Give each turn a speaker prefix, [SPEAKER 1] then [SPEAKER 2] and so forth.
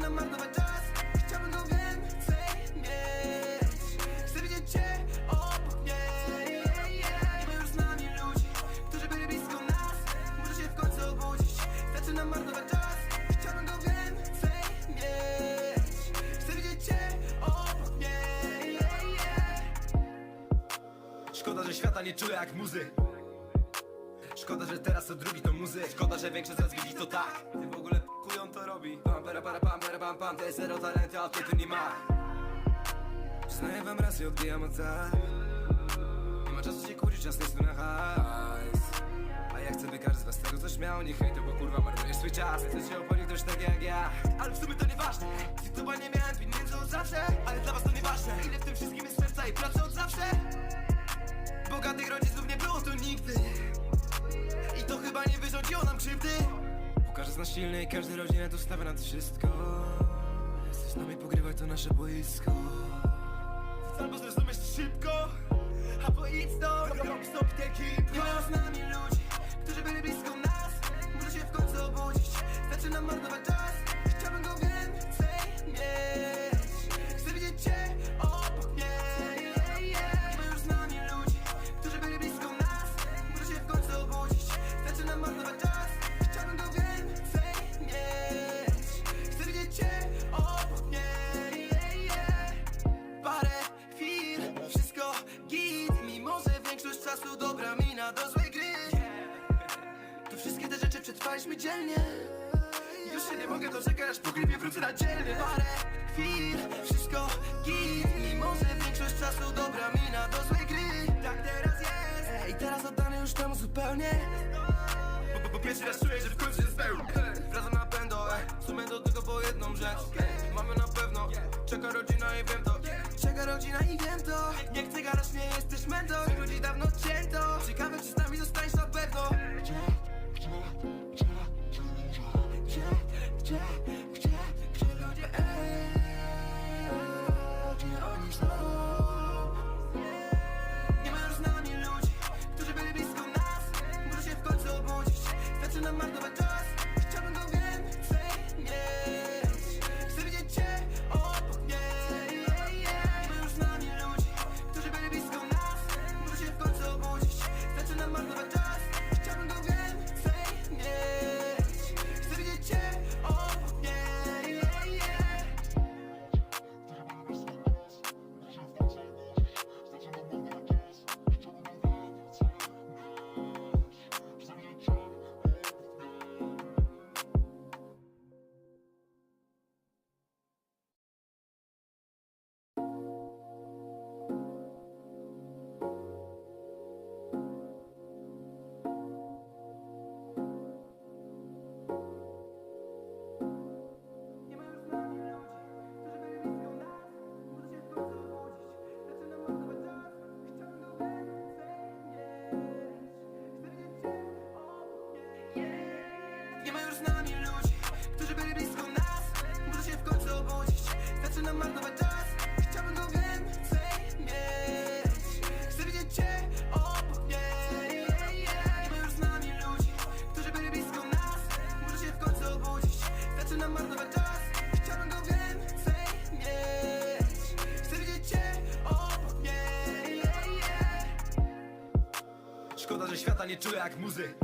[SPEAKER 1] Zaczynam marnować czas, chciałbym go więcej mieć. Chcę widzieć cię obok mnie. Nie ma już z nami ludzi, którzy byli blisko nas. Muszę się w końcu obudzić. Zaczynam marnować czas, chciałbym go więcej mieć. Chcę widzieć cię obok mnie.
[SPEAKER 2] Szkoda, że świata nie czuję jak muzy. Szkoda, że teraz to drugi to muzy. Szkoda, że większość z nas widzi to tak. Ty w ogóle chuj to robi. Pam, para, para, pam, para, pam, pam. To jest zero talentu, a ty nie ma. Przyznaję wam rację, odbijam od tak. Nie ma czasu się kłócić, czas nie jest tu na hajs. A ja chcę, by każdy z was tego coś miał. Nie hejto, bo kurwa marnujesz swój czas. Chcę się oponić też tak jak ja. Ale w sumie to nieważne. Z chyba nie miałem pieniędzy od zawsze. Ale dla was to nieważne. Ile w tym wszystkim jest serca i pracy od zawsze. Bogatych rodziców nie było tu nigdy. I to chyba nie wyrządziło nam krzywdy. Bo każdy z nas silny i każdy rodzinę tu stawia nad wszystko. Jesteś z nami, pogrywaj to nasze boisko. Albo zrozumiesz to szybko, albo idź stąd. Stop the keep.
[SPEAKER 1] Nie ma z nami ludzi, którzy byli blisko nas. Muszę się w końcu obudzić. Zaczynam marnować czas, chciałbym go więcej mieć. Chcę widzieć cię obok mnie. Nie ma już z nami ludzi, którzy byli blisko nas. Muszę się w końcu obudzić. Zaczynam marnować czas, chciałbym go więcej mieć. Chcę widzieć cię obok mnie. Parę chwil, wszystko git. Mimo że większość czasu dobra mina do złej gry. To wszystkie te rzeczy przetrwaliśmy dzielnie. Już się nie mogę doczekać, aż po gripie wrócę na dzielnie. Parę chwil, wszystko git. Mimo że większość czasu dobra mina do złej gry. Tak teraz jest. I teraz oddany już temu zupełnie. Bo pierwszy raz czuję, że w końcu się spełni. Wracam na pędo, w sumie do tego po jedną rzecz. Mamy na pewno, czeka rodzina i wiem to. Czeka rodzina i wiem to. Nie chcę gadać, nie jesteś mentor. Ludzi dawno cięto. Ciekawe, czy z nami zostaniesz na pewno. Gdzie ludzie, gdzie oni są? Nie ma już z nami ludzi, którzy byli blisko nas. Muszę się w końcu obudzić. Zaczynam marnować czas, chciałbym go więcej mieć. Chcę widzieć cię obok mnie. Nie ma już z nami ludzi, którzy byli blisko nas. Muszę się w końcu obudzić. Zaczynam marnować czas, chciałbym go więcej mieć. Chcę widzieć cię obok mnie. Nie ma już z nami ludzi, którzy byli blisko nas. Muszę się w końcu obudzić. Zaczynam marnować czas, chciałbym go więcej mieć. Chcę widzieć cię obok mnie. Nie ma już z nami ludzi, którzy byli blisko nas. Muszę się w końcu obudzić. Zaczynam marnować czas, chciałbym go więcej mieć. Chcę widzieć cię obok mnie. Nie ma już z nami ludzi, którzy byli blisko nas. Muszę się w końcu obudzić. Zaczynam marnować czas, chciałbym go więcej mieć. Chcę widzieć cię obok mnie.
[SPEAKER 2] Szkoda, że świata nie czuję jak muzy.